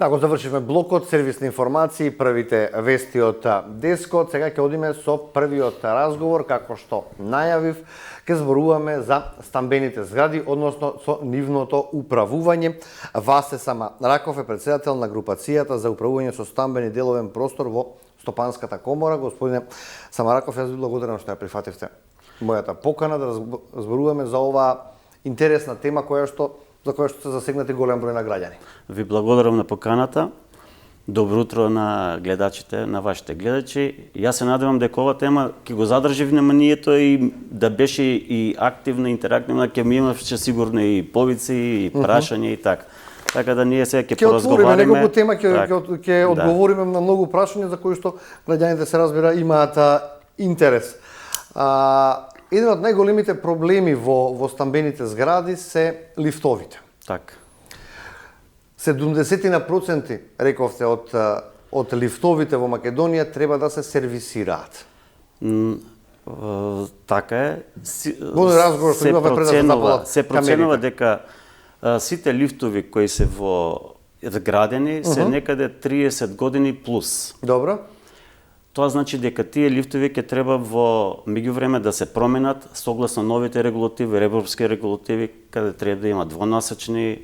Да, го завршивме блокот сервисни информации, првите вести од Дескот. Сега ќе одиме со првиот разговор, како што најавив, ќе зборуваме за стамбените згради, односно со нивното управување. Васе Самараков е председател на групацијата за управување со стамбени деловен простор во Стопанската комора. Господине Самараков, јас ви благодарам што ја прифативте мојата покана да зборуваме за оваа интересна тема за која што се засегнати голем број на граѓани. Ви благодарам на поканата. Добро утро на гледачите, на вашите гледачи. Јас се надевам дека ова тема ќе го задржи вниманието и да беше и активна, интерактивна, ќе ми имаше сигурно и повици, и прашања и така. Така да ние сега ќе поразговариме. Ќе отвориме неколку тема, ќе одговориме на многу прашања за кои што граѓаните се разбира имаат интерес. Еден од најголемите проблеми во стамбените згради се лифтовите. Така. 70% рековте од лифтовите во Македонија треба да се сервисираат. Така е. Во разговор што имавме пред да запалат. Се проценува дека сите лифтови кои се вградени се некаде 30 години плюс. Добро. Тоа значи дека тие лифтови ќе треба во меѓувреме да се променат согласно новите регулативи, европски регулативи, каде треба да имат двонасачни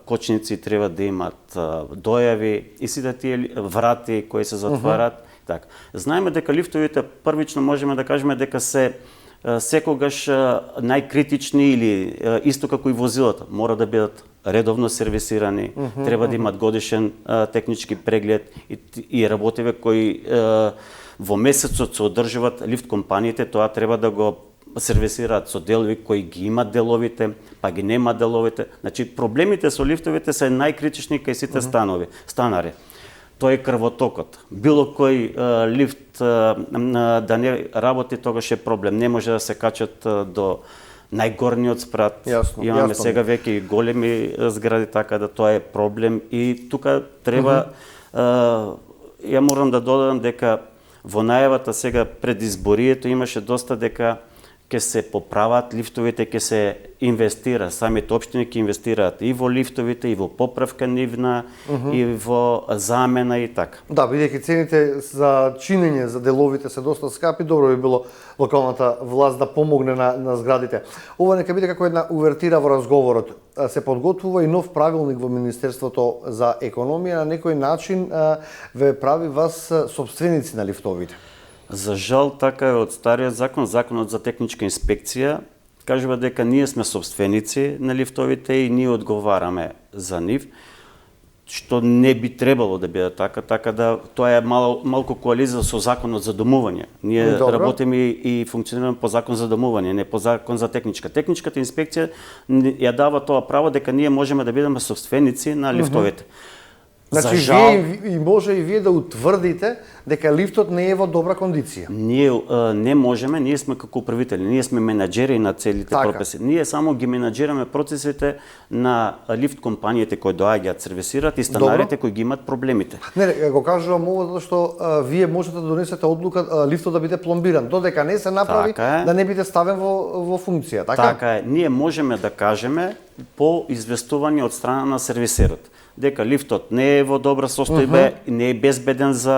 кочници, треба да имат дојави и сите тие врати кои се затварат. Така. Знаеме дека лифтовите првично можеме да кажеме дека се секогаш најкритични или исто како и возилата, мора да бидат редовно сервисирани, треба да имат годишен технички преглед и работиве кои во месецот се одржуваат лифт компаниите, тоа треба да го сервисираат со делови кои ги имат деловите, па ги нема деловите. Значи проблемите со лифтовите се најкритични кај сите станари. Тоа е крвотокот. Било кој лифт да не работи, тогаш е проблем. Не може да се качат до најгорниот спрат. Имаме сега веќе и големи згради, така да тоа е проблем. И тука треба, ја морам да додадам дека во најавата сега пред изборието имаше доста дека ќе се поправат лифтовите, ќе се инвестира, самите општини ќе инвестираат и во лифтовите, и во поправка нивна, и во замена и така. Да, бидејќи цените за чинење за деловите се доста скапи, добро би било локалната власт да помогне на зградите. Ова нека биде како една увертира во разговорот. Се подготвува и нов правилник во Министерството за економија, на некој начин ве прави вас сопственици на лифтовите. За жал, така е од стариот закон, законот за техничка инспекција, кажува дека ние сме собственици на лифтовите и ние одговараме за нив, што не би требало да биде така да тоа е малку коализија со законот за домување. Ние работиме и функционираме по закон за домување, не по закон за техничка. Техничката инспекција ја дава тоа право дека ние можеме да бидеме собственици на лифтовите. Значи, вие може и вие да утврдите дека лифтот не е во добра кондиција. Ние не можеме, ние сме како управители, ние сме менаџери на целите прописи. Ние само ги менаџираме процесите на лифт компаниите кои доаѓаат, сервисираат и станарите кои ги имат проблемите. Не, го кажувам ово затоа што вие можете да донесете одлука лифтот да биде пломбиран, додека не се направи да не биде ставен во функција, така? Така е. Ние можеме да кажеме по известување од страна на сервисерот дека лифтот не е во добра состојба, не е безбеден за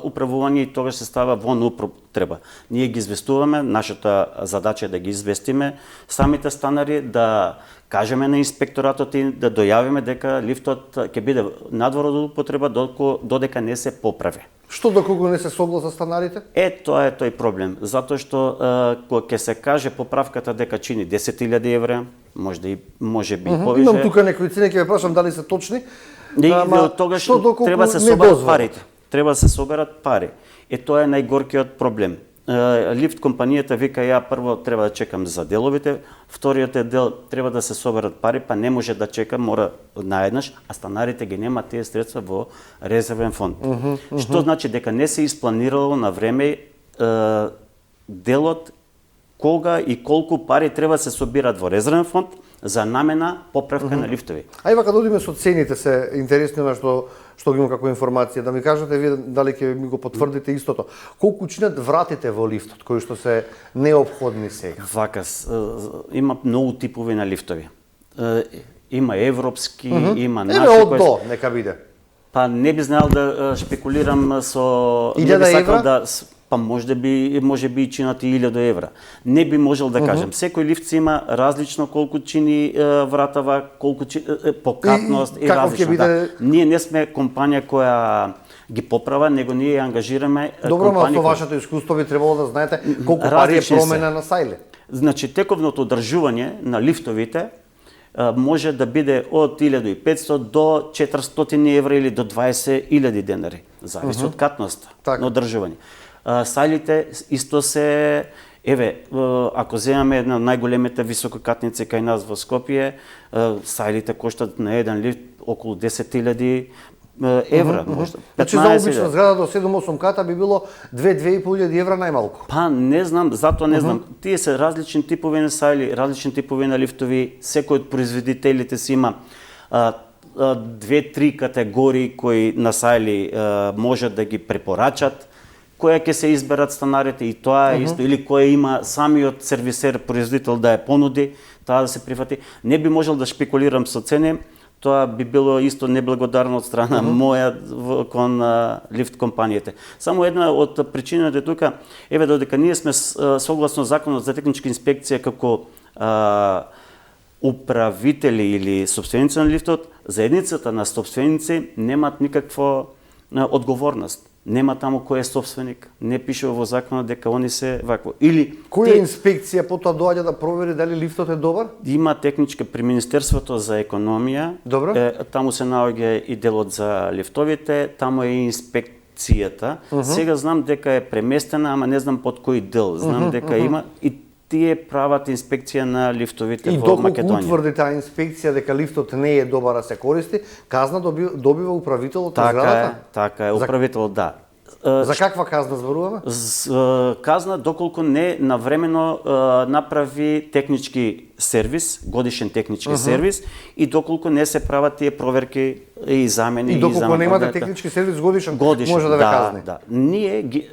управување и тогаш се става во употреба. Ние ги известуваме, нашата задача е да ги известиме самите станари, да кажеме на инспекторатот и да дојавиме дека лифтот ќе биде надвор од употреба додека не се поправи. Што доколку не се согласа станарите? Тоа е тој проблем, затоа што кога ќе се каже поправката дека чини 10.000 евра, може би повише. Имам тука некои цени, ќе ве прашам дали се точни. Тогаш треба се соберат парите. Треба да се соберат пари. Тоа е најгоркиот проблем. Лифт компанијата вика ја прво треба да чекам за деловите, вториот дел треба да се соберат пари, па не може да чекам, мора наеднаш, а станарите ги немаат тие средства во резервен фонд. Што значи дека не се испланирало на време делот кога и колку пари треба се собират во резервен фонд за намена поправка на лифтови. Ај вака да одиме со цените, се интересни на што ги имам како информација. Да ми кажете вие дали ќе ми го потврдите истото. Колку чинат вратите во лифтот кои што се неопходни сега? Вака има многу типови на лифтови. Има европски, има наши. Еве од до, нека биде. Па не би знаел да шпекулирам со... 1000 евра? Па може би и чинат и 1000 евра. Не би можел да кажем. Секој лифт си има различно колку чини вратава, колку покатност и различно. Биде... Ние не сме компанија која ги поправа, него ние ангажираме Добро, ма со вашето искуство би требало да знаете колку пари е промена на сајле. Значи, тековното одржување на лифтовите може да биде од 1500 до 400 евра или до 20.000 денари. Зависи од катноста на одржување. Сајлите исто се, ако земаме една од најголемите висококатници кај нас во Скопје, сајлите коштат на еден лифт околу 10.000 евра, можда. Значи за обична зграда до 7-8 ката би било 2-2.500 евра најмалку. Па не знам, затоа не знам. Тие се различни типови на сајли, различни типови на лифтови. Секој од производителите си има 2-3 категории кои на сајли можат да ги препорачат, која ќе се изберат станарите и тоа е исто, или која има самиот сервисер, производител да ја понуди, таа да се прифати. Не би можел да шпекулирам со цени, тоа би било исто неблагодарно од страна моја кон лифт компаниите. Само една од причините тука, додека ние сме согласно законот за техничка инспекција како управители или собственици на лифтот, заедницата на собственици немаат никаква одговорност. Нема таму кој е собственик, не пише во законот дека они се вакво. Или која инспекција потоа доаѓа да провери дали лифтот е добар? Има техничка при Министерството за економија. Добро. Таму се наоѓа и делот за лифтовите, таму е и инспекцијата. Сега знам дека е преместена, ама не знам под кој дел. Знам дека има и тие прават инспекција на лифтовите во Македонија. И доколку утврди таа инспекција дека лифтот не е добар да се користи, казна добива управителот на зградата? Така е, управителот, да. За каква казна зборуваме? Казна доколку не навремено направи технички сервис, годишен технички сервис, и доколку не се прават тие проверки и замени. И доколку немате технички сервис годишен може да ве казни. Да. Ние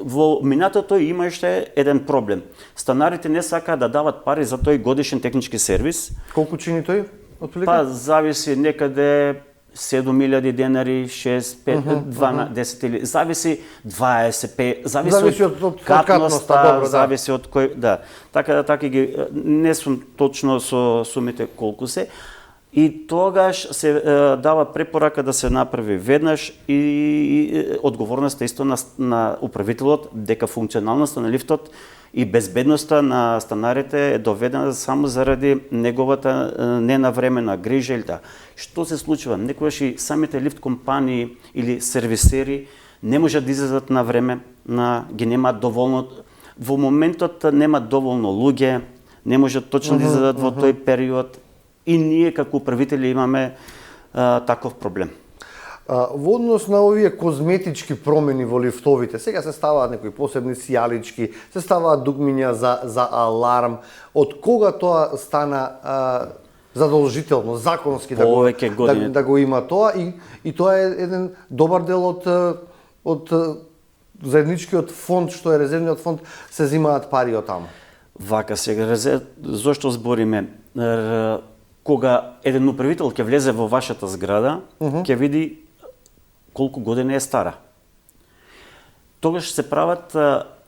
во минатото имаше еден проблем. Станарите не сакаат да дават пари за тој годишен технички сервис. Колку чини тој? Па зависи некаде 7.000 денари, 6, 5, 12 или зависи 20, зависи од катноста, зависи од кој, да. Така ги не сум точно со сумите колку се. И тогаш се дава препорака да се направи веднаш и одговорноста исто на управителот дека функционалноста на лифтот и безбедноста на станарите е доведена само заради неговата ненавремена грижа или така. Што се случува? Некогаш и самите лифт компании или сервисери не можат да излезат на време, ги немаат доволно. Во моментот немаат доволно луѓе, не можат точно да излезат во тој период и ние како управители имаме таков проблем. Во однос на овие козметички промени во лифтовите, сега се ставаат некои посебни сијалички, се ставаат дугмиња за аларм. Од кога тоа стана задолжително, законски да го има тоа и тоа е еден добар дел од заедничкиот фонд, што е резервниот фонд, се земаат пари од таму. Вака сега, зошто збориме? Кога еден управител ќе влезе во вашата зграда, ќе види колку години е стара. Тогаш се прават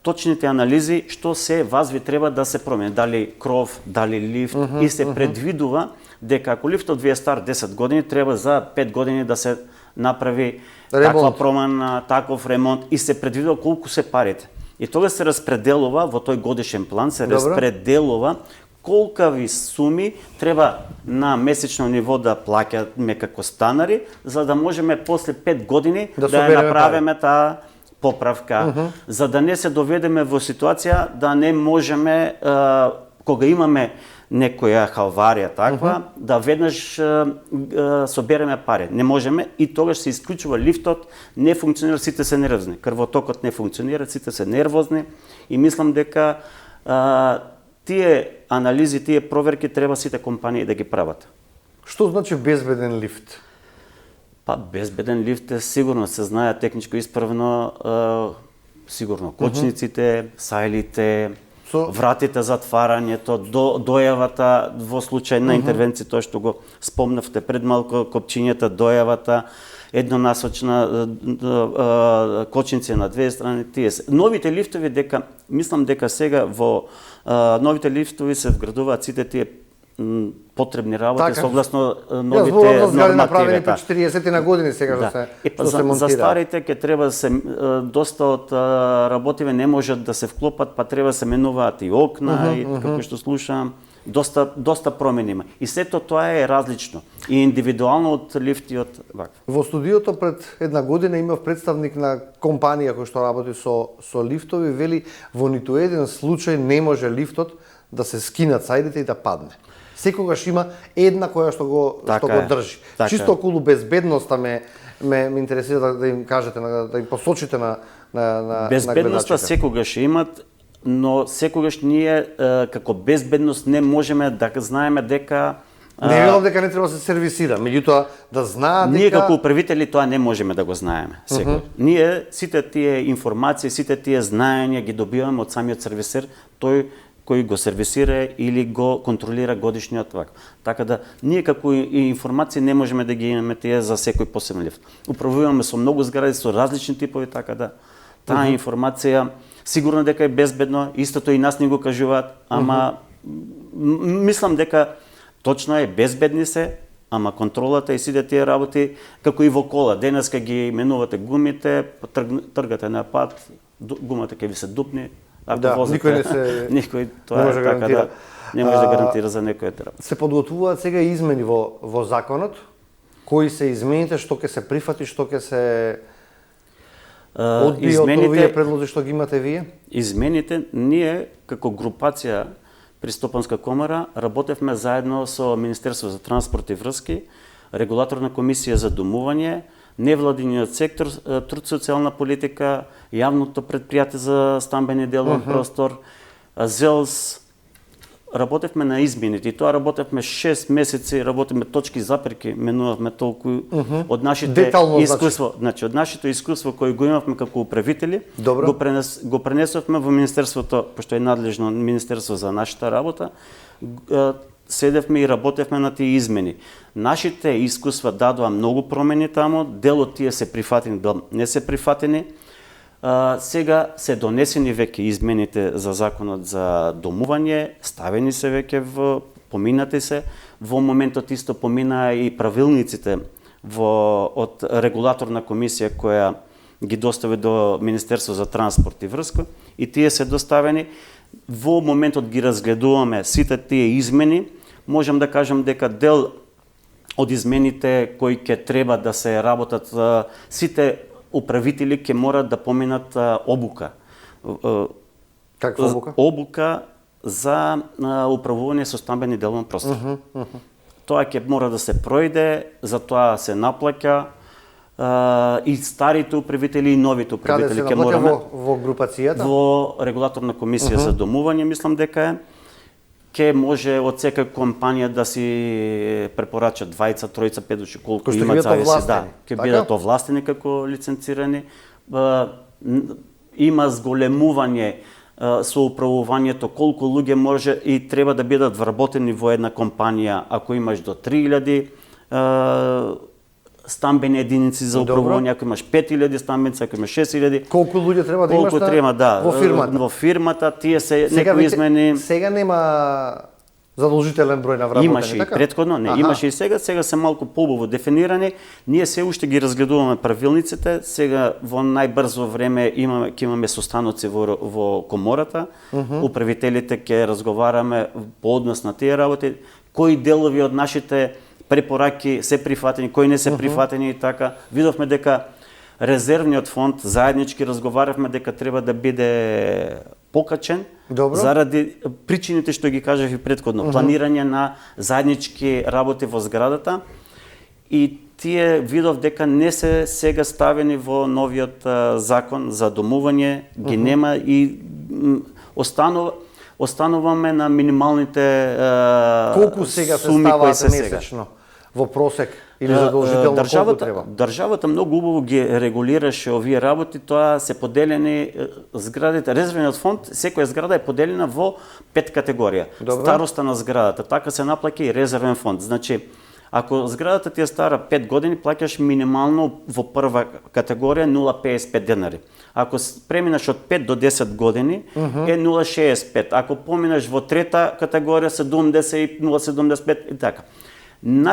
точните анализи што се вас ви треба да се промени, дали кров, дали лифт, и се предвидува дека ако лифтот ви е стар 10 години, треба за 5 години да се направи таква промена, таков ремонт, и се предвидува колку се парите. И тогаш се распределува во тој годишен план, се распределува колкави суми треба на месечно ниво да плаќаме како станари, за да можеме после 5 години да ја направиме таа поправка, за да не се доведеме во ситуација да не можеме, кога имаме некоја халварија таква, да веднаш собереме пари. Не можеме и тогаш се исклучува лифтот, не функционира, сите се нервозни. Крвотокот не функционира, сите се нервозни и мислам дека тие анализи, тие проверки треба сите компании да ги прават. Што значи безбеден лифт? Па безбеден лифт е сигурно, се знае техничко исправно, сигурно кочниците, сајлите, вратите, затварањето, дојавата во случај на интервенција, тоа што го спомнавте пред малку, копчињата, дојавата, еднонасочна кочинци на две страни, тие се. Новите лифтови мислам дека сега во новите лифтови се вградуваат сите тие потребни работи согласно новите нормативи. Зборувам направени да. по 40 на години сега што се монтира. За старите ќе треба да се доста од работиве не можат да се вклопат, па треба да се менуваат и окна и како што слушам, доста промени има. И сето тоа е различно и индивидуално од лифт и од вакво. Во студиото пред една година имав представник на компанија кој што работи со лифтови, вели во ниту еден случај не може лифтот да се скинат сајдите и да падне. Секогаш има една која што го држи. Чисто околу безбедноста ме интересира да им кажете, да им посочите на безбедноста секогаш имат, но секогаш ние како безбедност не можеме да знаеме дека не велам дека не треба да се сервисира, меѓутоа да знаат дека ние како управители тоа не можеме да го знаеме секогаш. Ние сите тие информации, сите тие знаења ги добиваме од самиот сервисер, тој кој го сервисира или го контролира годишниот вак. Така да ние како информации не можеме да ги имаме тие за секој посебен лифт. Управуваме со многу згради со различни типови, така да таа информација сигурно дека е безбедно, истото и нас не го кажуваат, ама мислам дека точно е безбедни се, ама контролата и сите тие работи како и во кола. Денеска ги менувате гумите, тргате на пат, гумата ќе ви се дупне. Никој тоа е така да не може да гарантира за некој работа. Се подготвуваат сега измени во законот. Кои се измените, што ќе се прифати, што ќе се одбие од овие предлози што ги имате вие? Измените, ние како групација Пристопанска комора работевме заедно со Министерство за транспорт и врски, Регулаторна комисија за домување, невладиниот сектор, труд социјална политика, јавното предпријатие за стамбени деловен простор, ЗЕЛС. Работевме на измените и тоа работевме 6 месеци, работевме точки запирки, менувавме толку од нашите искуство, значи од нашето искуство кој го имавме како управители, го пренесовме во министерството, пошто е надлежно министерство за нашата работа, седевме и работевме на тие измени. Нашите искуства дадоа многу промени таму, дел од тие се прифатени, дел не се прифатени. Сега се донесени веќе измените за законот за домување, ставени се веќе поминати се. Во моментот исто поминаа и правилниците од регулаторна комисија која ги достави до Министерство за транспорт и врска и тие се доставени. Во моментот ги разгледуваме сите тие измени, можам да кажам дека дел од измените кои ќе треба да се работат, сите управители ќе морат да поминат обука. Каква обука? Обука за управување со стамбени деловен простор. Тоа ќе мора да се пројде, за тоа се наплаќа и старите управители и новите управители ќе мораме во групацијата, во регулаторна комисија за домување, мислам дека е. Ке може од секоја компанија да си препорача 2, 3, 5 души колку имаат зависи, ќе бидат овластени како лиценцирани. Има зголемување со управувањето, колку луѓе може и треба да бидат вработени во една компанија, ако имаш до 3000 стамбени единици за управување, ако имаш 5000 стамбени, ако имаш 6000. Колку луѓе треба да имаш во фирмата? Во фирмата, тие се некои измени. Сега нема задолжителен број на вработени, имаше така? И предходно, не, имаше и сега се малку побово дефинирани. Ние се уште ги разгледуваме правилниците, сега во најбрзо време ќе имаме состаноци во комората, управителите ќе разговараме по однос на тие работи, кои делови од нашите препораки се прифатени, кои не се прифатени и така. Видовме дека резервниот фонд, заеднички разговаравме дека треба да биде покачен. Добро. Заради причините што ги кажав и предходно, планирање на заеднички работи во зградата и тие видов дека не се сега ставени во новиот закон за домување, ги нема и остануваме на минималните колку сега се ставаат месечно во просек? Или задолжително колку треба? Државата многу убаво ги регулираше овие работи, тоа се поделени зградите. Резервниот фонд, секоја зграда е поделена во 5 категорија. Добро. Староста на зградата, така се наплаќа и резервен фонд. Значи, ако зградата ти е стара 5 години, плаќаш минимално во прва категорија 0,55 денари. Ако преминаш од 5 до 10 години е 0,65. Ако поминаш во трета категорија 70 и 0,75 и така.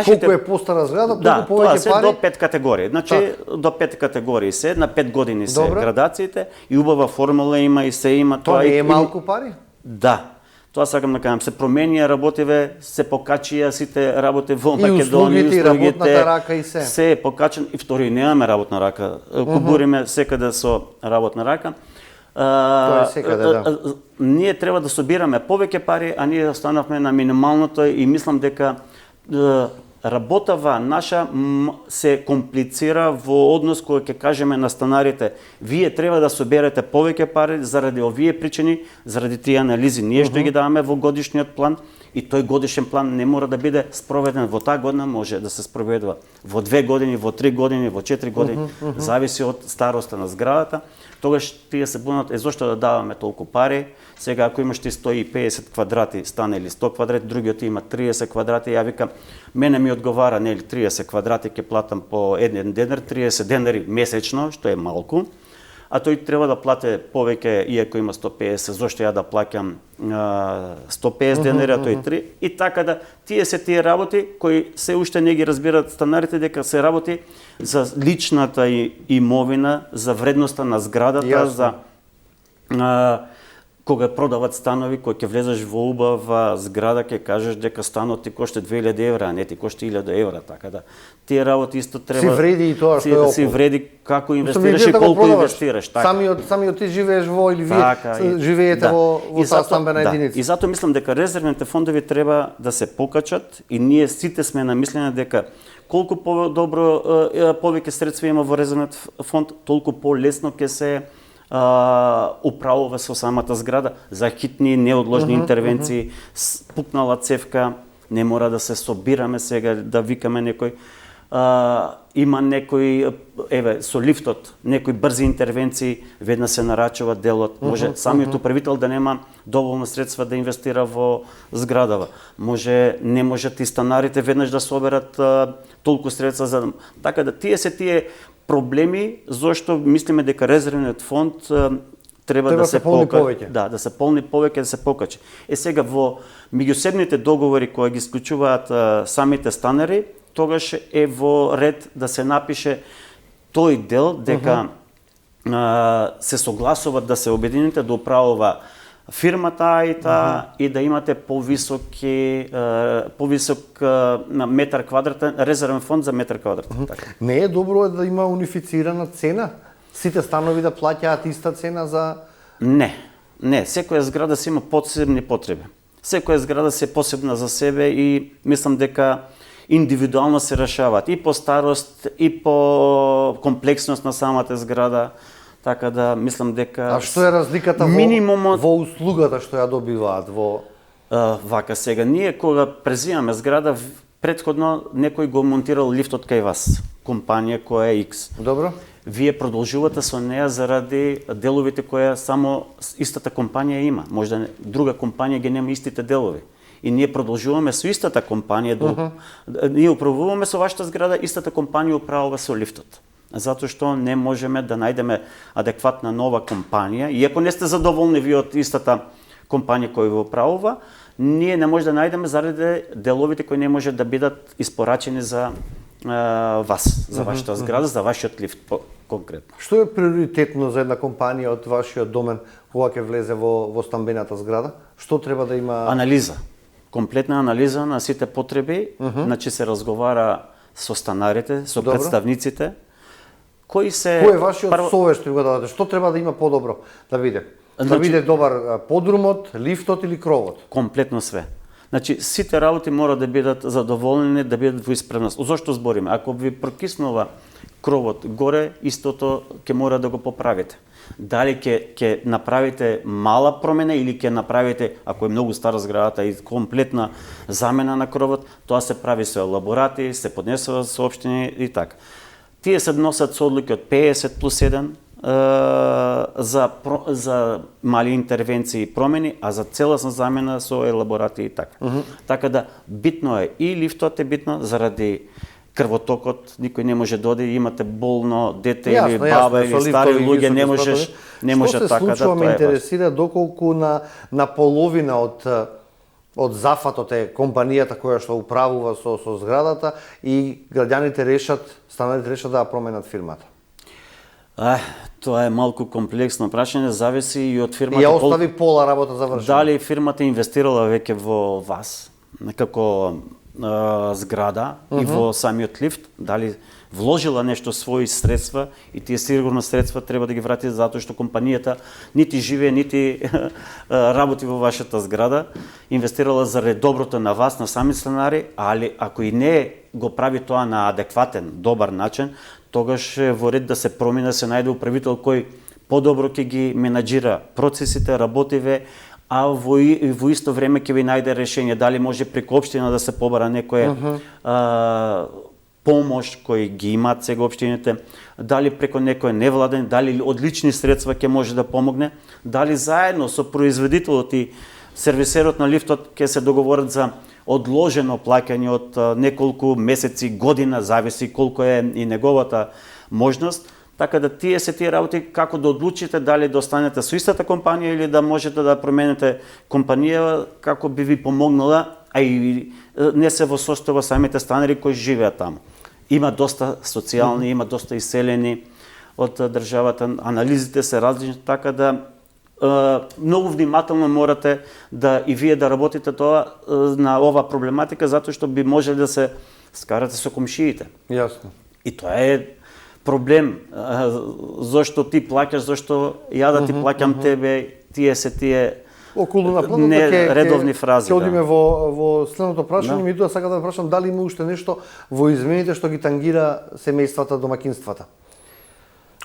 Колку е постара зграда, толку повеќе тоа се пари? до 5 категории. Значи до 5 категории се, на 5 години се градациите и убава формула има и се има Тоа не е малку пари? Да. Тоа сакам да кажам, се променија работиве, се покачија сите работи во И Македонија, услугите, и работната рака и се. Се е покачен и втори немаме работна рака. Кубуриме секаде со работна рака. Тоа е секаде, да. Ние треба да собираме повеќе пари, а ние останавме на минималното и мислам дека работава наша се комплицира во однос кој ќе кажеме на станарите. Вие треба да соберете повеќе пари заради овие причини, заради тие анализи. Ние што ги даваме во годишниот план и тој годишен план не мора да биде спроведен во таа година, може да се спроведува во 2 години, во 3 години, во 4 години, зависи од староста на зградата. Тогаш тие се бунат, зошто да даваме толку пари? Сега ако имаш ти 150 квадрати стане или 100 квадрати, другиот има 30 квадрати, ја викам, мене ми одговара, нели 30 квадрати ќе платам по 1 денар, 30 денари месечно, што е малку, а тој треба да плате повеќе, иако има 150, зошто ја да плаќам 150 денари, а тој 3, и така да, тие се тие работи кои се уште не ги разбират станарите дека се работи за личната имовина, за вредноста на зградата, за кога продават станови, кој ќе влезеш во убава зграда, ќе кажеш дека станот ти кошта 2000 евра, а не ти кошта 1000 евра, така да тие работи исто треба Си вреди и тоа што е околу. Си вреди како инвестираш и колку инвестираш, така. Самиот ти живееш во или вие живеете во таа стамбена единица. И затоа мислам дека резервните фондови треба да се покачат и ние сите сме на мислење дека колку подобро повеќе средства има во резервниот фонд, толку полесно ќе се управува со самата зграда за хитни, неодложни интервенции, пукнала цевка, не мора да се собираме сега да викаме некој. Има некој, еве, со лифтот, некои брзи интервенции, веднаш се нарачува делот. Може самиот управител да нема доволно средства да инвестира во зградава. Не можат и станарите веднаш да соберат толку средства за така да тие се тие проблеми, зашто мислиме дека резервниот фонд треба да се полни повеќе. Да, да се полни повеќе, да се покачи. Сега во меѓусебните договори кои ги склучуваат самите станари, тогаш е во ред да се напише тој дел дека се согласуваат да се обедините да управува фирмата АИТА и да имате повисок метар квадратен, резервен фонд за метар квадратен. Не е добро да има унифицирана цена? Сите станови да плаќаат иста цена за... Не, секоја зграда си има посебни потреби. Секоја зграда се посебна за себе и мислам дека индивидуално се решаваат и по старост и по комплексност на самата зграда. Така да мислам дека А што е разликата во услугата што ја добиваат во вака сега ние кога презимаме зграда претходно некој го монтирал лифтот кај вас, компанија која е X. Добро. Вие продолжувате со неа заради деловите кои само истата компанија има. Можда друга компанија ги нема истите делови. И ние продолжуваме со истата компанија, ние управуваме со вашата зграда, истата компанија управува со лифтот. Затоа што не можеме да најдеме адекватна нова компанија, иако не сте задоволни вие од истата компанија која ви управува, ние не може да најдеме заради деловите кои не може да бидат испорачени за вас, за вашата зграда, за вашиот лифт конкретно. Што е приоритетно за една компанија од вашиот домен кога ќе влезе во стамбената зграда? Што треба да има? Анализа. Комплетна анализа на сите потреби, значи се разговара со станарите, со представниците, кој е вашиот совет што го дадете? Што треба да има подобро да биде? Да биде добар подрумот, лифтот или кровот? Комплетно све. Значи сите работи мора да бидат задоволени, да бидат во исправност. Зошто збориме? Ако ви прокиснува кровот горе, истото ќе мора да го поправите. Дали ќе направите мала промена или ќе направите, ако е многу стара зградата, и комплетна замена на кровот, тоа се прави со елаборати, се поднесува со општини и така. Тие се носат со одлуки од 50 плюс 1 за мали интервенции и промени, а за целосна замена со елаборати и така. Така да битно е и лифтот е битно заради крвотокот, никој не може да оди, имате болно дете или баба или стари луѓе, не може така да тоа е. Што се случува, ме интересира доколку на половина од зафатот е компанијата која што управува со зградата и граѓаните станарите решат да променат фирмата. Тоа е малку комплексно прашање, зависи и од фирмата. И ја остави пола работа завршена. Дали фирмата инвестирала веќе во вас, како зграда и во самиот лифт, дали вложила нешто своји средства и тие сигурно средства треба да ги врати затоа што компанијата нити живее, нити работи во вашата зграда, инвестирала заради доброто на вас, на сами станари, али ако и не го прави тоа на адекватен, добар начин, тогаш во ред да се промени, се најде управител кој подобро ќе ги менаџира процесите, работиве, а во исто време ќе ви најде решение дали може преку општина да се побара некое помош кои ги имаат сега општините, дали преку некој невладен, дали од лични средства ќе може да помогне, дали заедно со производителот и сервисерот на лифтот ќе се договорат за одложено плаќање од неколку месеци, година, зависи колку е и неговата можност. Така да тие работи како да одлучите дали да останете со истата компанија или да можете да промените компанија како би ви помогнала, а и не се во состојба самите станари кои живеат таму. Има доста социјални, има доста иселени од државата, анализите се различни, така да многу внимателно морате да и вие да работите тоа на ова проблематика, затоа што би можеле да се скарате со комшиите. Јасно. И тоа е проблем, зашто ти плаќаш, зашто ја да ти плаќам тебе, тие околу на планот редовни фрази. Ќе одиме во следното прашање, ми тоа сакам да прашам дали има уште нешто во измените што ги тангира семејствата, домакинствата.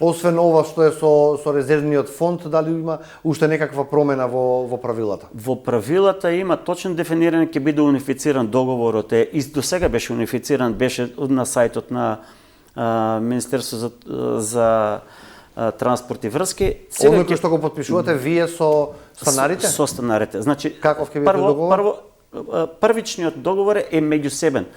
Освен ова што е со резервниот фонд, дали има уште некаква промена во правилата? Во правилата има точно дефиниран, ќе биде унифициран договорот, и до сега беше унифициран, беше на сајтот на Министерство за транспорт и врски. Оној кој што го потпишувате вие со станарите? Со станарите. Значи, каков ќе биде договор? Првичниот договор е меѓусебен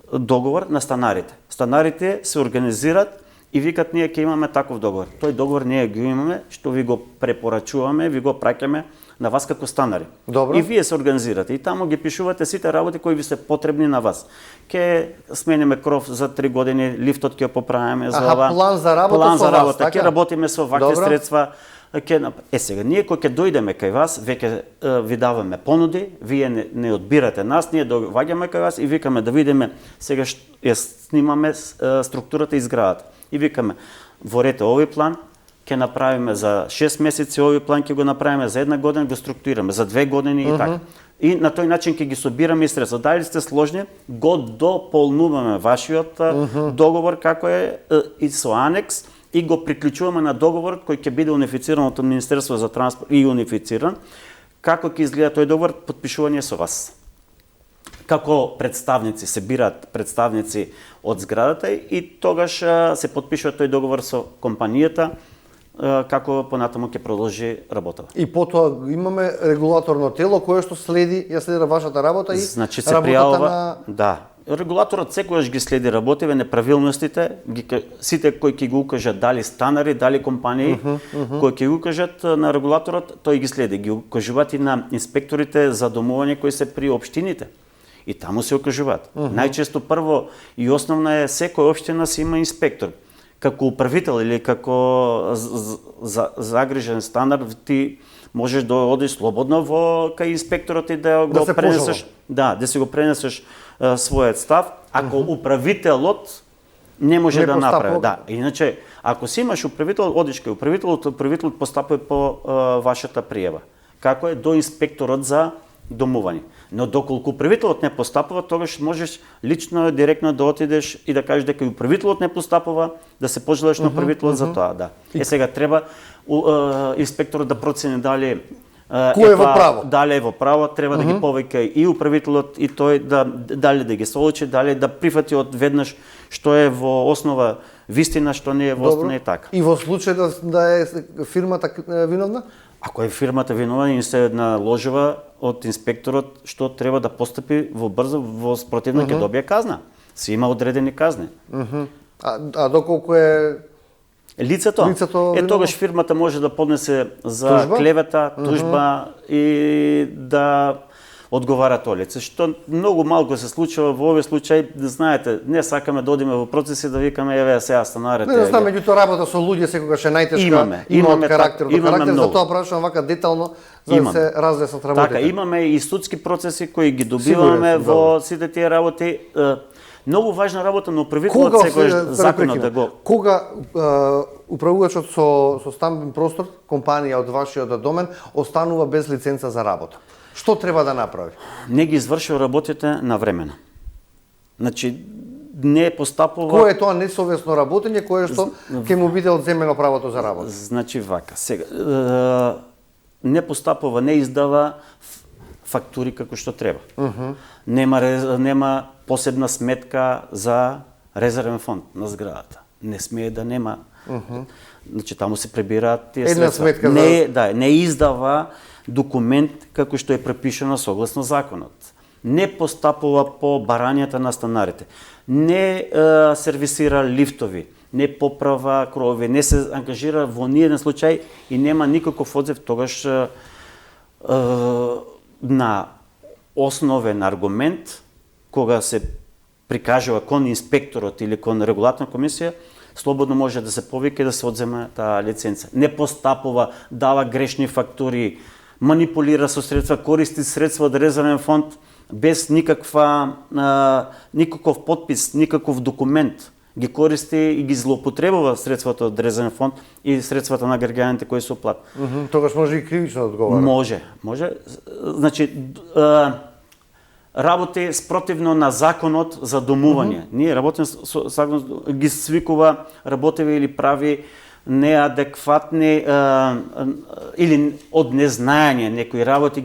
договор на станарите. Станарите се организираат и викат ние ќе имаме таков договор. Тој договор ние го имаме, што ви го препорачуваме, ви го праќаме на вас како станари. Добро. И вие се организирате и таму ги пишувате сите работи кои ви се потребни на вас. Ке смениме кров за 3 години, лифтот ќе поправиме за ова. План за работа со вас, така? Ке работиме со вакви средства. Сега, ние кој ќе дојдеме кај вас, веќе ви даваме понуди, вие не одбирате нас, ние доаѓаме кај вас и викаме да видиме, сега ја снимаме структурата и зградата. И викаме, ворете овој план, ќе направиме за 6 месеци, овој план ќе го направиме за 1 година, го структурираме за 2 години и така. И на тој начин ќе ги собираме и средства. Дали сте сложни, го дополнуваме вашиот договор како е и со анекс и го приклучуваме на договорот кој ќе биде унифициран од Министерство за транспорт и унифициран. Како ќе изгледа тој договор, подпишување со вас. Како представници, се бираат представници од зградата и тогаш се подпишува тој договор со компанијата, како понатаму ќе продолжи работата. И потоа имаме регулаторно тело кое што следи вашата работа и значи, се работата пријавува, да. Регулаторот секогаш ги следи работиве, неправилностите, сите кои ќе го укажат дали станари, дали компании, кои ќе го укажат на регулаторот, тој ги следи, ги укажуваат и на инспекторите за домување кои се при општините. И таму се укажуваат. Најчесто прво и основно е секој општина си има инспектор. Како управител или како загрижен станар, ти можеш да одиш слободно кај инспекторот и да го пренесеш, да си го пренесеш својот став, ако управителот не може да направи. Да, иначе ако си имаш управител, одиш кај управителот постапува по вашата пријава. Како е до инспекторот за домување. Но доколку управителот не постапува, тогаш можеш лично, директно да отидеш и да кажеш дека и управителот не постапува, да се пожалеш на управителот за тоа, да. Сега треба инспекторот да процени дали кој е во право? Дали е во право, треба да ги повика и управителот и тој дали да ги соочи, дали да прифати од веднаш што е во основа вистина, што не е во основа и така. И во случај да е фирмата виновна? Ако е фирмата виновна и се наложува од инспекторот што треба да постапи во брзо, во спротивно ќе добие казна. Се има одредени казни. А доколку е лицето тогаш фирмата може да поднесе за клевета, тужба и да одговара тоа лице, што многу малку се случува во овој случај. Знаете, не сакаме да одиме во процеси да викаме еве сега станарите. Не знам, меѓутоа работа со луѓе секогаш е најтешка, имаме од карактер до карактер, многу. затоа прашувам вака детално за да се разлеснат работите. Така, имаме и судски процеси кои ги добиваме во сите тие работи. Многу важна работа на управителот секогаш законот да го. Кога управувачот со стамбен простор, компанија од вашиот домен, останува без лиценца за работа? Што треба да направи? Не ги извршува работите навремено. Значи, не постапува... Кој е тоа несовесно работење, кое што ќе му биде одземено правото за работа? Значи, вака, сега, не постапува, не издава фактури како што треба. Нема посебна сметка за резервен фонд на зградата. Не смее да нема. Значи, таму се пребираат тие средства. Една сметка не издава документ како што е препишано согласно законот. Не постапува по барањата на станарите. Не сервисира лифтови, не поправа кровови, не се ангажира во ниеден случај и нема никаков одзив тогаш на основен аргумент кога се прикажува кон инспекторот или кон регулаторна комисија, слободно може да се повика и да се одземе таа лиценца. Не постапува, дава грешни фактури, манипулира со средства, користи средства од резервен фонд без никаков подпис, никаков документ. Ги користи и ги злоупотребува средствата од резервен фонд и средствата на граѓаните кои се оплат. Тогаш може и кривично да одговара. Може. Значи, работи спротивно на законот за домување. Ние работиме со законот, ги свикува, работеви или прави неадекватни или од незнаење некои работи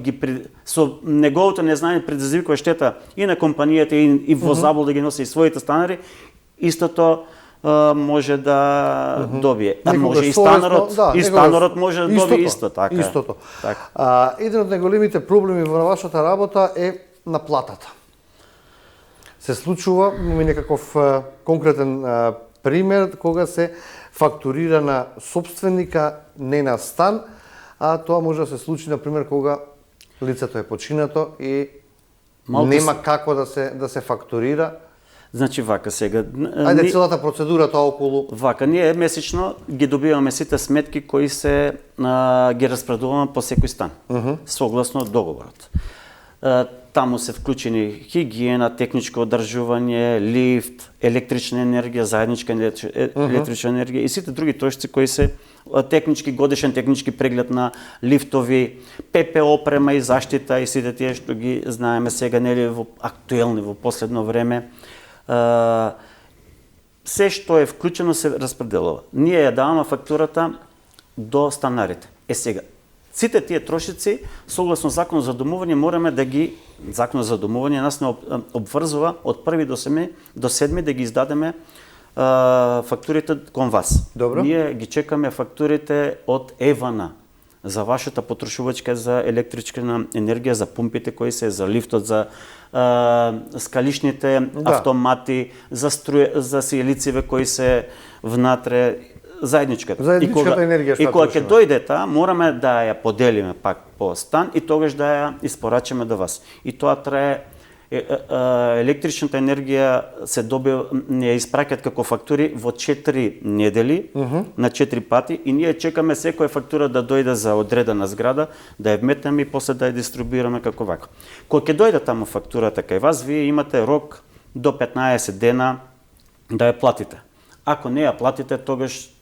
со неговото незнаење предизвикува штета и на компанијата и во заблуда ги носи и своите станари, истото може да добие. Може и станарот може да добие исто така. Истото. Еден од најголемите проблеми во вашата работа е наплатата. Се случува, имаме некаков конкретен пример кога се фактурира на собственика, не на стан, а тоа може да се случи, например, кога лицето е починато и нема како да се фактурира. Значи вака сега. Ајде целата процедура тоа околу. Вака, ние месечно ги добиваме сите сметки кои се ги распредуваме по секој стан, согласно договорот. Таму се вклучени хигиена, техничко одржување, лифт, електрична енергија, заедничка електрична енергија и сите други трошици кои се годишен технички преглед на лифтови, ПП опрема и заштита и сите тие што ги знаеме сега, нели актуелни во последно време. Се што е вклучено се распределува. Ние ја даваме фактурата до станарите. Сега, сите тие трошици, согласно Законот за домување, мораме да ги... Законот за домување нас не обврзува од 1 до 7 да ги издадеме фактурите кон вас. Добро. Ние ги чекаме фактурите од ЕВН за вашата потрошувачка за електрична енергија, за пумпите кои се, за лифтот, за скалишните автомати, за сијалициве кои се внатре, заедничката енергија. И кога ќе дојде таа, мораме да ја поделиме пак по стан и тогаш да ја испорачаме до вас. И тоа трае, електричната енергија се добива, не ја испраќаат како фактури во 4 недели, на 4 пати и ние чекаме секоја фактура да дојде за одредена зграда, да ја вметнеме и после да ја дистрибуираме како вака. Кога ќе дојде таму фактурата кај вас, вие имате рок до 15 дена да ја платите. Ако не ја платите, тогаш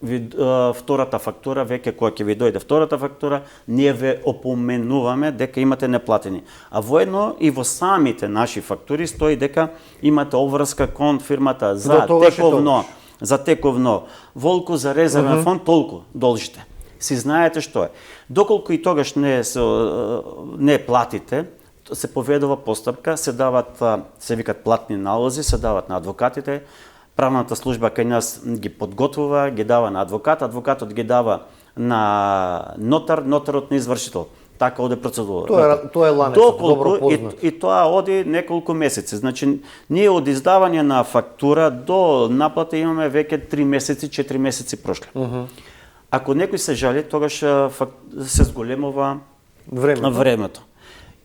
втората фактура, веќе кога ќе ви дојде втората фактура, ние ве опоменуваме дека имате неплатени. А воедно и во самите наши фактури стои дека имате обврска кон фирмата за тековно волку за резервен фонд, толку должите. Си знаете што е. Доколку и тогаш не платите, се поведува постапка, се викат платни налози, се дават на адвокатите, правната служба кај нас ги подготвува, ги дава на адвокат, адвокатот ги дава на нотар, нотарот на извршител. Така оде процедура. Тоа е ланецот, добро познат. И тоа оди неколку месеци. Значи, ние од издавање на фактура до наплата имаме веќе 3 месеци, 4 месеци прошли. Ако некој се жали, тогаш се зголемува времето.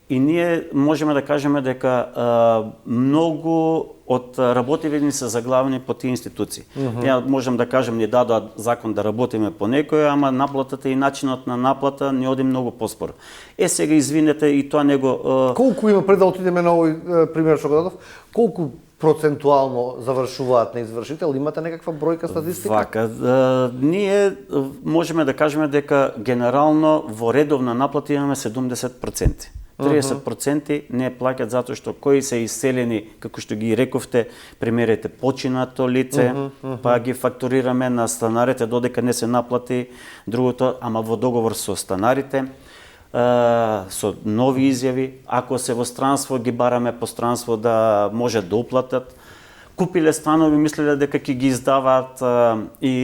И ние можеме да кажеме дека многу од работиве ни се заглавени по тие институции. Ја можам да кажем, ни дадоа закон да работиме по некој, ама наплатата и начинот на наплата ни оди многу поспоро. Сега извинете и тоа него... Колку има, пред да отидеме на овој пример што го дадов, колку процентуално завршуваат на извршител? Имате некаква бројка, статистика? Вака, ние можеме да кажеме дека генерално во редовна наплата имаме 70%. 30% не плаќат затоа што кои се иселени, како што ги рековте, примерите починато лице, па ги фактурираме на станарите додека не се наплати другото, ама во договор со станарите, со нови изјави, ако се во странство ги бараме по странство да може да уплатат. Купиле станови, мислеле дека ќе ги издаваат и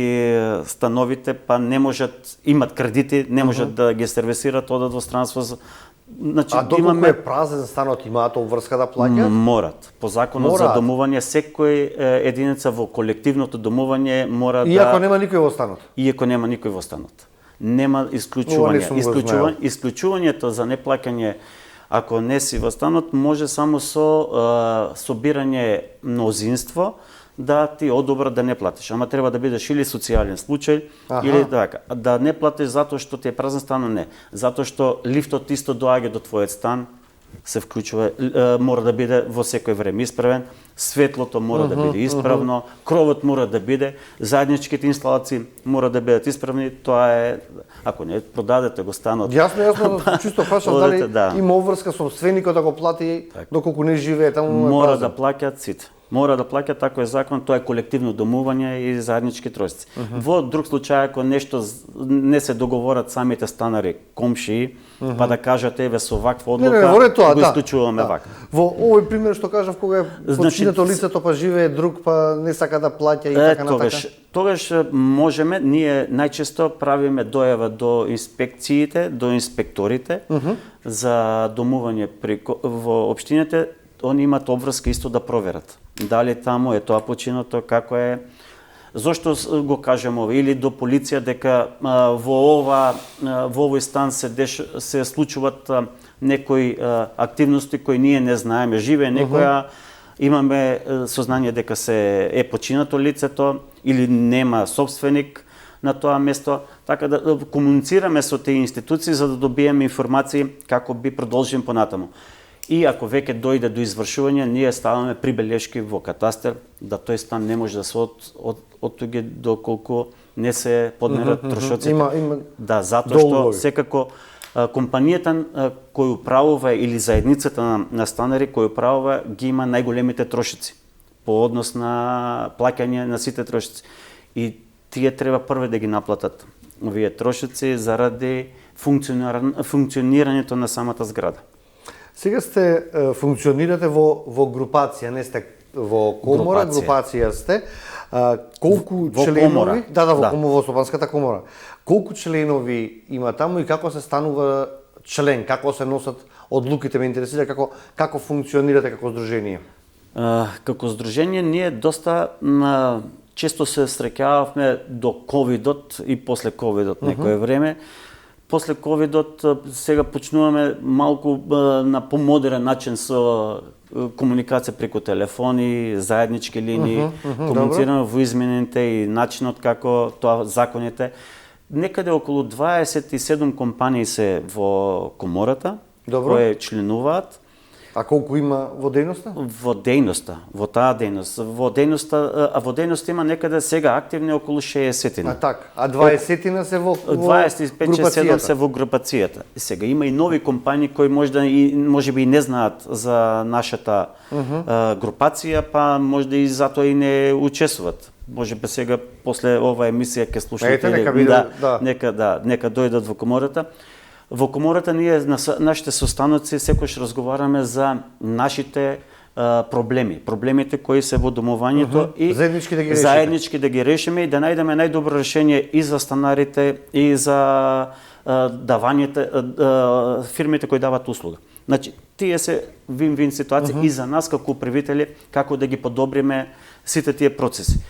становите, па не можат, имат кредити, не можат да ги сервисират, одат во странство. Значи, доколку е празен станот, имаат обврска да плаќаат? Морат. По законот за домување, секој единица во колективното домување мора Иако нема никој во станот? Иако нема никој во станот. Нема исклучување. Исклучувањето за неплаќање, ако не си во станот, може само со собирање мнозинство да ти одобрат да не платиш. Ама треба да бидеш или социјален случај, или така. Да не платиш затоа што ти е празен стан, не. Затоа што лифтот исто доаѓа до твојот стан, се вклучува, мора да биде во секој време исправен, светлото мора да биде исправно, кровот мора да биде, заедничките инсталации мора да бидат исправни, тоа е, ако не продадете го станот. Јасно, чисто прашав дали има обврска собственикот да го плати, доколку не живее таму. Мора да плаќаат сите. Мора да плаќаат, тако е закон, тоа е колективно домување и заеднички тројци. Во друг случај, ако нешто не се договорат самите станари, комшии, па да кажат, еве со ваква одлука, го исклучуваме вака. Во овој пример што кажав, кога е починато лицето, па живее друг, па не сака да плаќа и така натака. Тогаш можеме, ние најчесто правиме дојава до инспекциите, до инспекторите за домување во општините, они имат обврска исто да проверат. Дали таму е тоа починато, како е, зошто го кажемо, или до полиција дека во овој стан се случуваат некои активности кои ние не знаеме, живее некоја, имаме сознание дека е починато лицето или нема собственик на тоа место, така да комуницираме со тие институции за да добиеме информации како би продолжим понатаму. И ако веќе дојде до извршување, ние ставаме прибелешки во катастер да тој стан не може да се оттуѓи доколку не се подмерат трошоците. Да, затоа што секако компанијата кој управува или заедницата на станари кој управува ги има најголемите трошици по однос на плаќање на сите трошици. И тие треба прве да ги наплатат овие трошици заради функционирањето на самата зграда. Сега функционирате во групација, не сте во комора, групација сте. Колку членови? Во Стопанската комора. Колку членови има таму и како се станува член, како се носат одлуките, ме интересира како функционирате како здружение? Како здружение ние доста често се среќававме до ковидот и после ковидот некое време. После ковидот сега почнуваме малку на помодерен начин со комуникација преку телефони, заеднички линии, комуницираме во измените и начинот како тоа законите. Некаде околу 27 компании се во комората, кои членуваат. А колку има во дејноста? Во дејноста, во таа дејност. Во дејноста има некаде сега активни околу 60. А така, а 20 се во 25-6 се во групацијата. Сега има и нови компании кои можеби и не знаат за нашата групација, па можда и затоа и не учествуваат. Можеби сега после оваа емисија ќе слушнете, нека дојдат во комората. Во комората ние нашите состаноци секогаш разговараме за нашите проблемите кои се во домувањето и заеднички да ги решиме и да најдеме најдобро решение и за станарите и за фирмите кои даваат услуга. Значи, тие се вин-вин ситуации и за нас како управители, како да ги подобриме сите тие процеси.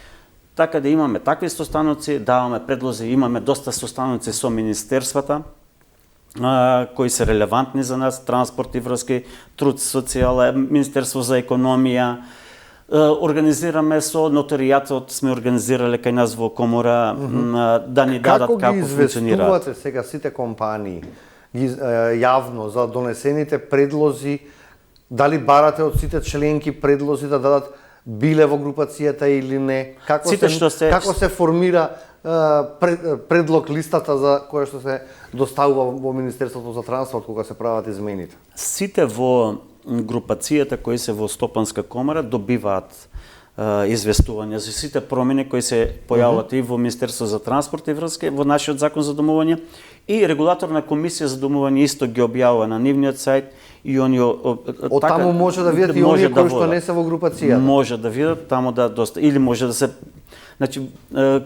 Така да имаме такви состаноци, даваме предлози, имаме доста состаноци со министерствата, кои се релевантни за нас, транспорт и врски, труд, социјала, Министерство за економија. Организираме со нотаријатот, сме организирале кај нас во комора да ни дадат како функционираат. Како ги известувате сега сите компании јавно за донесените предлози? Дали барате од сите членки предлози да дадат биле во групацијата или не? Како се формира предлог листата за која што се доставува во Министерството за транспорт кога се прават измените? Сите во групацијата кои се во Стопанска комора добиваат известување за сите промени кои се појавуваат и во Министерство за транспорт и врски, во нашиот закон за домување, и регулаторна комисија за домување исто ги објавува на нивниот сајт и они од таму може да видат и оние кои што не се во групацијата. Може да видат таму да доста или може да се. Значи,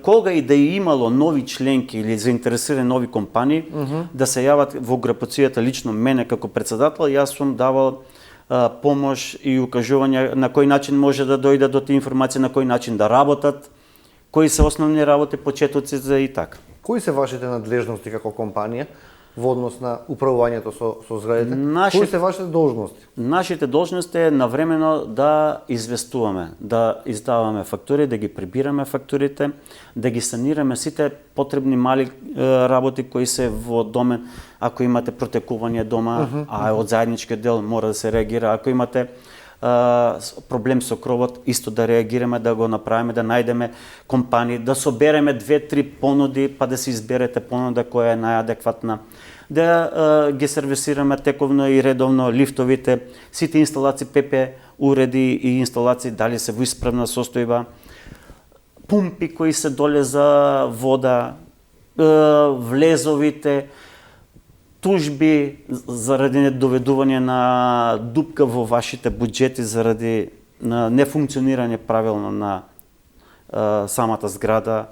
кога и да е имало нови членки или заинтересирани нови компании да се јават во групацијата лично мене како председател, јас сум давал помош и укажување на кој начин може да дојдат до тие информации, на кој начин да работат, кои се основни работи, почетоци за и така. Кои се вашите надлежности како компанија во однос на управувањето со зградите? Кои се вашите должности? Нашите должности е навремено да известуваме, да издаваме фактури, да ги прибираме фактурите, да ги санираме сите потребни мали работи кои се во домен. Ако имате протекување дома, а од заедничкиот дел мора да се реагира. Ако имате проблем со кровот, исто да реагираме, да го направиме, да најдеме компании, да собереме 2-3 понуди, па да се изберете понуда која е најадекватна, да ги сервисираме тековно и редовно лифтовите, сите инсталации ПП, уреди и инсталации дали се во исправна состојба, пумпи кои се доле за вода, влезовите, тужби заради недоведување на дупка во вашите буџети заради нефункционирање правилно на самата зграда.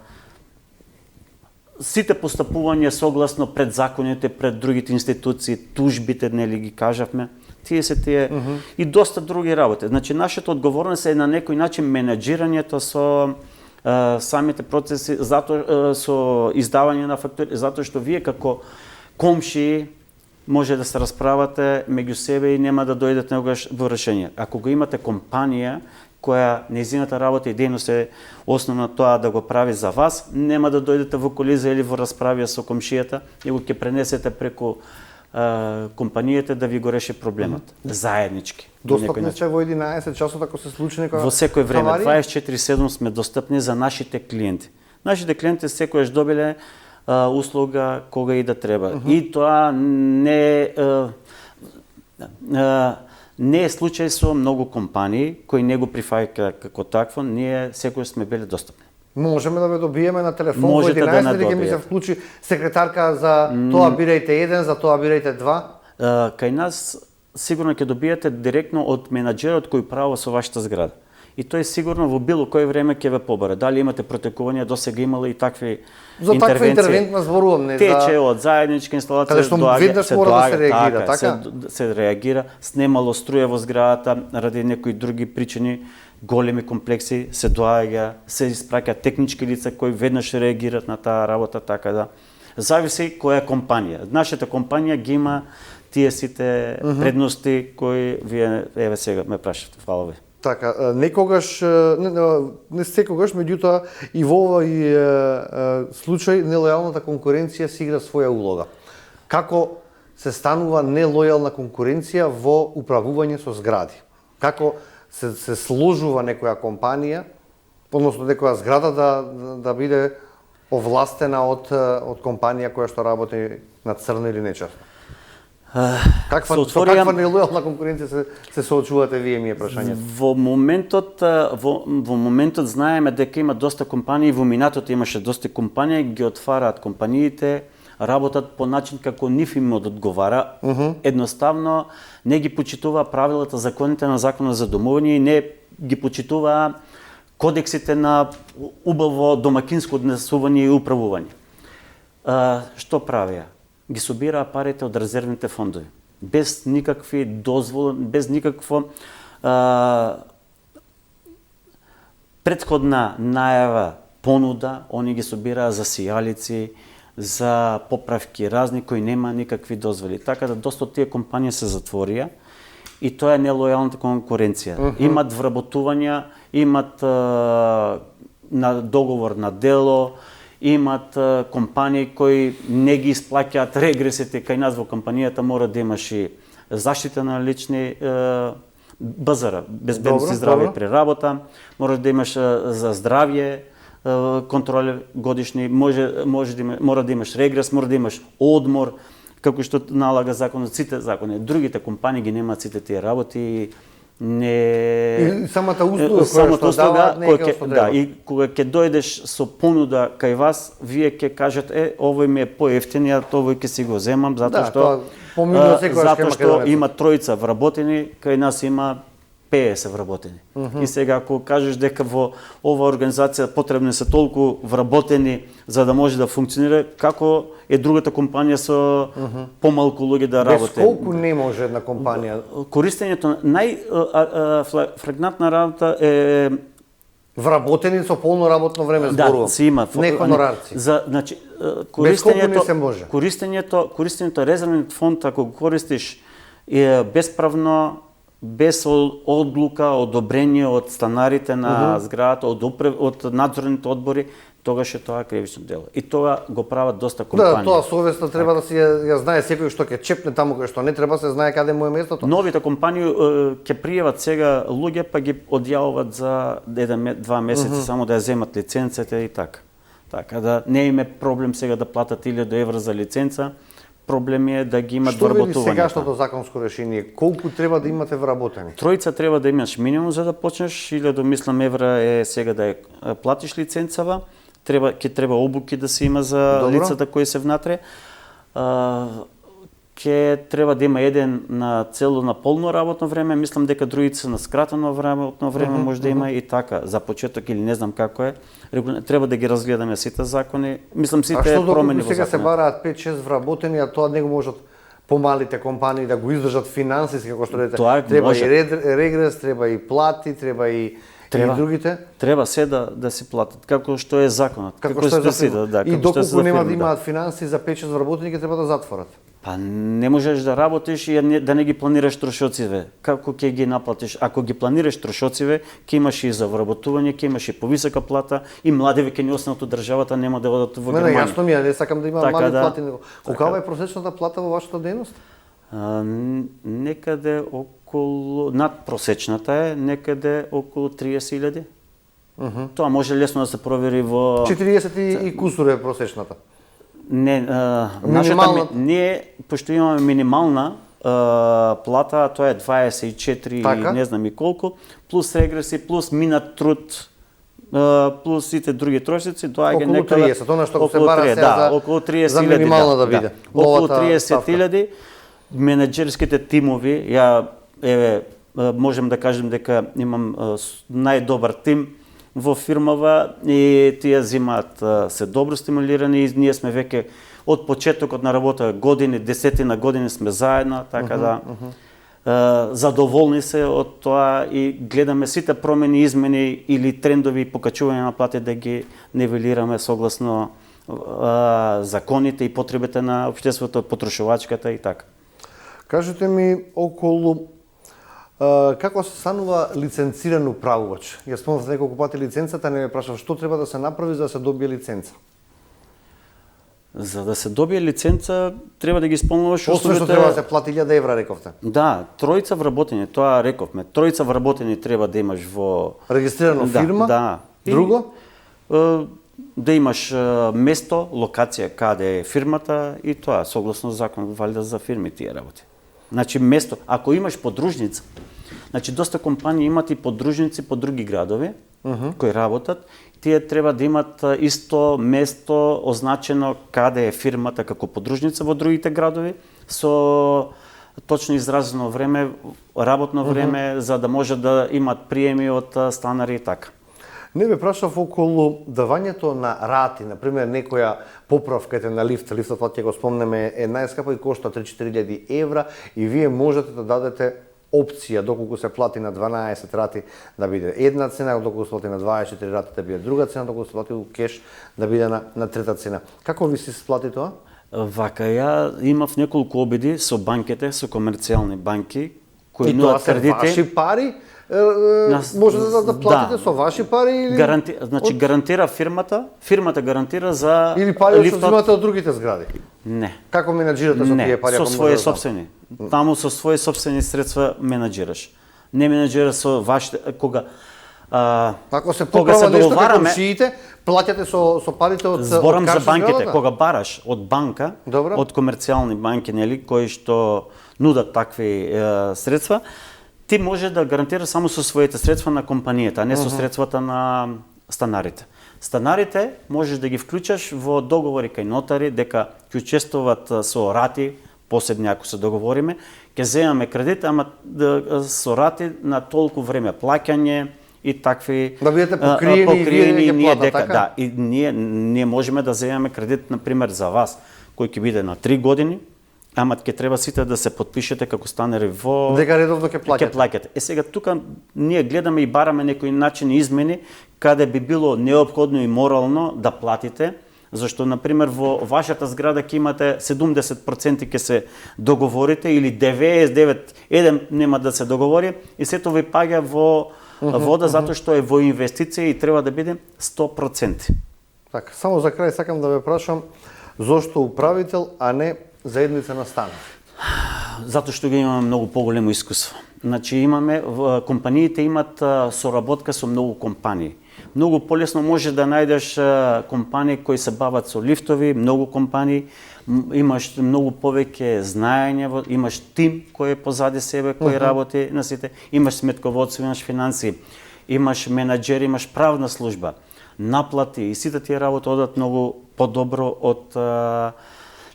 Сите постапувања согласно пред законите, пред другите институции, тужбите, нели ги кажавме, тие се тие и доста други работи. Значи, нашата одговорност е на некој начин менеджирањето со самите процеси, со издавање на фактури, затоа што вие како комши може да се расправате меѓу себе и нема да дојдете негаш во решение. Ако го имате компанија која нејзината работа и дејност е основно тоа да го прави за вас, нема да дојдете во колизија или во расправија со комшијата и го ќе пренесете преку компанијата да ви го реши проблемот заеднички. Достапни сте во 11 часот ако се случи некоја во секој време 24/7 сме достапни за нашите клиенти. Нашите клиенти секогаш добиле услуга кога и да треба. И тоа не е случај со многу компании кои не го прифаќаат како такво, ние секогаш сме биле достапни. Можеме да ве добиеме на телефон во 11 дека ми се вклучи секретарка за тоа бирајте 1, за тоа бирајте 2. Кај нас сигурно ќе добиете директно од менаџерот кој управува со вашата зграда. И тој сигурно во било кој време ќе ве побара. Дали имате протекување, досега имало и такви за таква интервентна зборувам, не тече од заедничка инсталација, се реагира, снемало струја во зградата ради некои други причини, големи комплекси се доаѓа, се испраќаат технички лица кои веднаш реагираат на таа работа, така да зависи која компанија. Нашата компанија ги има тие сите предности кои вие еве сега ме прашавте. Фала ви. Така, некогаш, не секогаш, меѓутоа и во овој случај нелојалната конкуренција си игра своја улога. Како се станува нелојална конкуренција во управување со згради? Како се сложува некоја компанија, односно некоја зграда да биде овластена од компанија која што работи на црно или нечасно? Каква нелојална конкуренција се соочувате вие, ми е прашањето? Во моментот знаеме дека има доста компании, во минатото имаше доста компании, ги отвараат компаниите, работат по начин како нив им одговара. Едноставно не ги почитуваа правилата, законите на Законот за домовина и не ги почитуваа кодексите на убаво домакинско однесување и управување. Што правеа? Ги собираа парите од резервните фондови. Без никакви дозволи, без никакво претходна најава, понуда, они ги собираа за сијалици, за поправки разни кои нема никакви дозволи. Така да доста од тие компании се затворија и тоа е нелојалната конкуренција. Имат вработувања, имат на договор на дело, имат компании кои не ги исплаќаат регресите, кај нас во компанијата мора да имаш и заштита на лични базара, безбедност и здравје при работа, мора да имаш за здравје контроли годишни, мора да имаш регрес, мора да имаш одмор, како што налага законот, сите закони. Другите компании ги немаат сите тие работи и И самата услуга која што даваат не е како што треба. Да, и кога ќе дојдеш со понуда кај вас, вие ќе кажете, овој ми е поевтин, ја овој ќе си го земам затоа што има тројца вработени, кај нас има 50 вработени. И сега ако кажеш дека во ова организација потребни се толку вработени за да може да функционира, како е другата компанија со помалку луѓе да работи? Без колку не може една компанија? Користењето фрагнатна работа е вработени со полно работно време зборувам. Да, се има. Не хонорарци. Значи користењето резервниот фонд ако го користиш е бесправно, без одлука, одобрение од станарите на зградата, од надзорните одбори, тогаш е тоа кривично дело. И тоа го прават доста компании. Да, тоа совеста треба да си ја знае секој што ќе чепне таму кај што не треба, се знае каде му е местото. Новите компании ќе пријават сега луѓе па ги одјавуваат за 1-2 месеци само да ја земат лиценцата и така. Така да не име проблем сега да платат 1000 евра за лиценца. Проблем е да ги имат вработување. Што вели сегашното законско решение? Колку треба да имате вработени? Тројца треба да имаш минимум за да почнеш, 1000 мислам евра е сега да ја платиш лиценцава. Ќе треба обуки да се има за лицата кои се внатре. Ќе треба да има еден на цело на полно работно време, мислам дека другите се на скратено работно време може да има и така за почеток или не знам како е. Треба да ги разгледаме сите закони. Мислам сите промени во законот. Сега се бараат 5-6 вработени, а тоа не го можат помалите компании да го издржат финансиски како што речете. Треба и регрес, треба и плати, треба и другите? Треба се да се платат, како што е законот. Како што е законот. И доколку нема да имаат финанси за 5-6 вработени, ќе треба да затворат. Па не можеш да работиш и да не ги планираш трошоциве. Како ќе ги наплатиш? Ако ги планираш трошоциве, ќе имаш и за вработување, ќе имаш и повисока плата и млади веќе не останат од државата, нема да одат во Германија. Не, јасно ми е, не сакам да имам мали плати. Колкава е просечната плата во вашата дејност? Некаде околу, над просечната е, некаде околу 30.000. Тоа може лесно да се провери во 40 и кусур е просечната. Не, нашата ние пошто имаме минимална плата, тоа е 24 така? Не знам и колку, плюс регреси, плюс минат труд, плюс сите други трошици, доаѓа некаде околу 30, она што се бара сега околу 30.000 за минимална да биде. Околу 30.000 менеджерските тимови, можем да кажем дека имам најдобар тим во фирмава и тие земаат се добро стимулирани и ние сме веќе од почетокот на работа години, десетина години сме заедно, така да задоволни се од тоа и гледаме сите промени, измени или трендови покачување на плати да ги нивелираме согласно законите и потребите на општеството, потрошувачката и така. Кажете ми околу како се станува лиценциран управувач? Ја спомнав неколку пати лиценцата, не ме прашав што треба да се направи за да се добие лиценца. За да се добие лиценца, треба да ги исполнуваш Освен што треба да се плати 1000 евра, рековте. Да, тројца вработени, тоа рековме. Тројца вработени треба да имаш во Регистрирано фирма. Да. Друго? Да имаш место, локација каде е фирмата и тоа согласно закон валида за фирми тие работи. Значи место, ако имаш подружница, значи доста компании имат и подружници по други градови кои работат, тие треба да имат исто место означено каде е фирмата како подружница во другите градови со точно изразено време, работно време за да може да имат приеми од станари и така. Не бе прашав околу давањето на рати, например некоја поправка на лифтот ќе го спомнеме е најскапа и кошта 3-4 евра и вие можете да дадете опција доколку се плати на 12 рати да биде една цена, доколку се плати на 24 рати да биде друга цена, доколку се плати у кеш да биде на трета цена. Како ви се сплати тоа? Вака ја имав неколку обиди со банките, со комерцијални банки кои нудат кредити. И тоа се ваши пари? Може да платите со ваши пари или значи гарантира фирмата гарантира за или пари што земате од другите згради? Не. Како менаџирате со тие пари? Со своји сопствени. Таму со своји сопствени средства менаџираш. Не менаџираш со вашите кога ако се поправа нешто како комшиите, плаќате со парите од зборам за банките, кога бараш од банка, од комерцијални банки, нели, кои што нудат такви средства, ти може да гарантираш само со своите средства на компанијата, а не со средствата на станарите. Станарите можеш да ги вклучаш во договори кај нотари дека ќе учествуваат со рати, посебни ако се договориме, ќе земаме кредит, ама со рати на толку време плаќање и такви да бидете покриени и ние дека така? Да, и ние можеме да земеме кредит на пример за вас кој ќе биде на 3 години. Ама ќе треба сите да се потпишете како станари во дека редовно ќе плаќате. Сега тука ние гледаме и бараме некои начини измени каде би било неопходно и морално да платите, зашто на пример во вашата зграда ќе имате 70% ќе се договорите или 99 нема да се договори и сето ви паѓа во вода затоа што е во инвестиција и треба да биде 100%. Така, само за крај сакам да ве прашам зошто управител, а не заедница на станар? Затоа што ги имаме многу поголемо искуство. Значи компаниите имат соработка со многу компании. Многу полесно може да најдеш компании кои се бават со лифтови, многу компании, имаш многу повеќе знаење, имаш тим кој е позади себе, кој работи на сите, имаш сметководство, имаш финансии, имаш менаџери, имаш правна служба, наплати и сите тие работи одат многу подобро од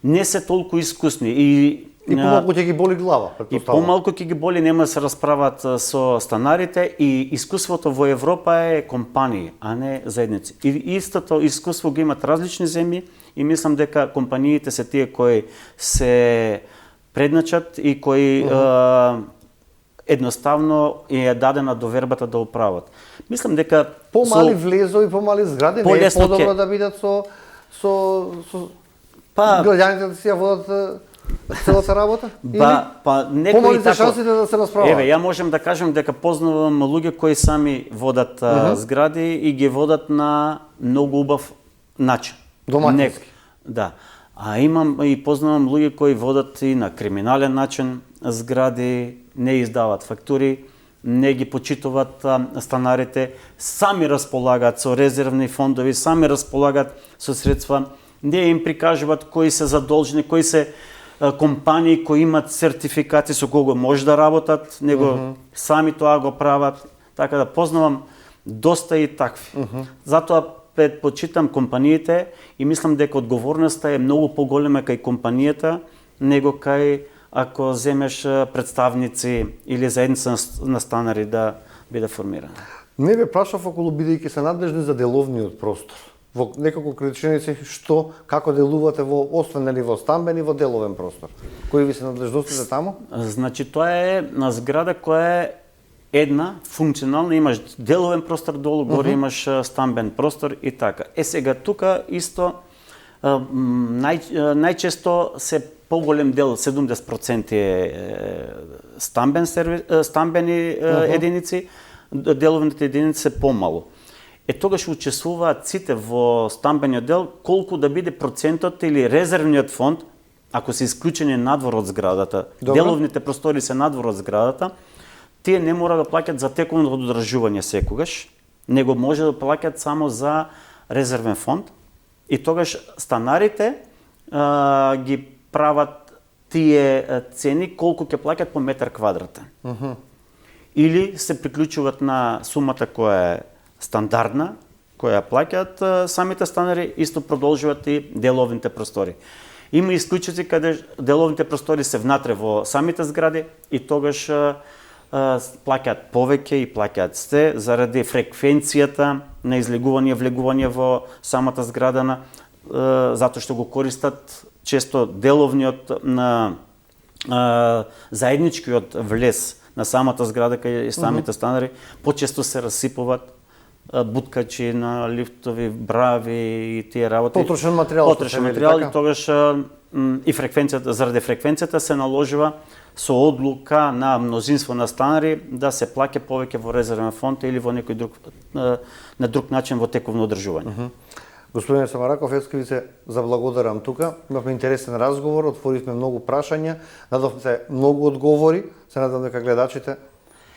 не се толку искусни и помалку ќе ги боли глава, и помалку ќе ги боли, нема да се расправат со станарите и искуството во Европа е компании, а не заедници. И истото искуство го имат различни земји и мислам дека компаниите се тие кои се предначат и кои едноставно е дадена довербата да управат. Мислам дека помали влезови, помали згради не е подобро да бидат со граѓаните да си ја водат целата работа? Некои помали за шансите да се расправат? Еве, ја можам да кажам дека познавам луѓе кои сами водат згради и ги водат на многу убав начин. Доматински? Да. А имам и познавам луѓе кои водат и на криминален начин згради, не издават фактури, не ги почитуваат станарите, сами располагаат со резервни фондови, сами располагаат со средства, не им прикажуваат кои се задолжени, кои се компании кои имат сертификати со кого може да работат, него сами тоа го прават, така да познавам доста и такви. Затоа предпочитам компаниите и мислам дека одговорноста е многу поголема кај компанијата него кај ако земеш представници или заедница на станари да биде формирана. Не ве прашав околу бидејќи се надлежни за деловниот простор. Во неколку кратиченици што, како делувате освен во стамбен и во деловен простор? Кои ви се надлежностите таму? Значи тоа е на зграда која е една функционална, имаш деловен простор долу, горе имаш стамбен простор и така. Сега тука исто најчесто се поголем дел, 70% е стамбени единици, деловните единици се помалу. тогаш учествуваат сите во стамбениот дел, колку да биде процентот или резервниот фонд, ако се исклучени надвор од зградата, деловните простори се надвор од зградата, тие не мора да плаќаат за тековно одржување секогаш, него може да плаќаат само за резервен фонд, и тогаш станарите ги прават тие цени колку ќе плаќаат по метар квадратен. Или се приклучуваат на сумата која е стандардна, која плаќаат самите станари, исто продолжуваат и деловните простори. Има исклучици каде деловните простори се внатре во самите згради и тогаш плаќаат повеќе и плаќаат се заради фреквенцијата на излегување и влегување во самата зграда, затоа што го користат често деловниот на заедничкиот влез на самата зграда кај самите станари почесто се расипуваат буткачи на лифтови, брави и тие работи. Потрошен материјал. Потрошен материјал и тогаш и фреквенцијата, заради фреквенцијата се наложува со одлука на мнозинство на станари да се плаќа повеќе во резервен фонд или во некој друг на друг начин во тековно одржување. Господине Самараков, јас ви се заблагодарам тука. Имавме интересен разговор, отворивме многу прашања, дадовте многу одговори. Се надам дека гледачите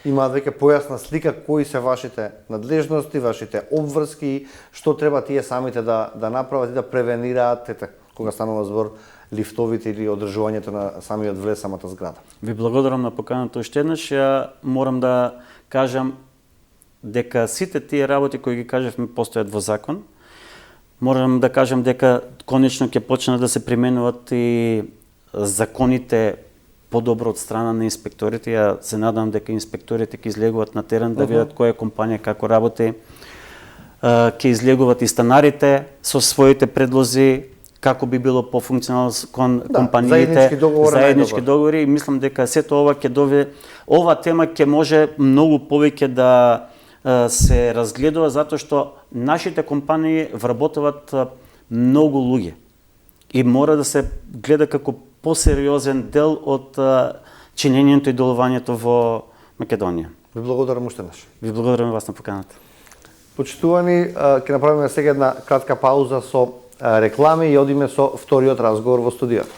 имаат веќе појасна слика кои се вашите надлежности, вашите обврски, што треба тие самите да направат и да превенираат, кога станува збор лифтовите или одржувањето на самиот влез, самата зграда. Ви благодарам на поканата уште еднаш. Ја морам да кажам дека сите тие работи кои ги кажавме постојат во закон. Морам да кажам дека конечно ќе почнат да се применуваат и законите подобро од страна на инспекторите. Ја се надам дека инспекторите ќе излегуваат на терен да видат која компанија како работи. Ќе излегуваат и станарите со своите предлози како би било пофункционално кон компаниите, заеднички договори. Мислам дека сето ова ќе доведе, ова тема ќе може многу повеќе да се разгледува затоа што нашите компании вработуваат многу луѓе и мора да се гледа како посериозен дел од чинењето и делувањето во Македонија. Ви благодарам уште еднаш. Ви благодарам вас на поканата. Почитувани, ќе направиме сега една кратка пауза со реклами и одиме со вториот разговор во студиото.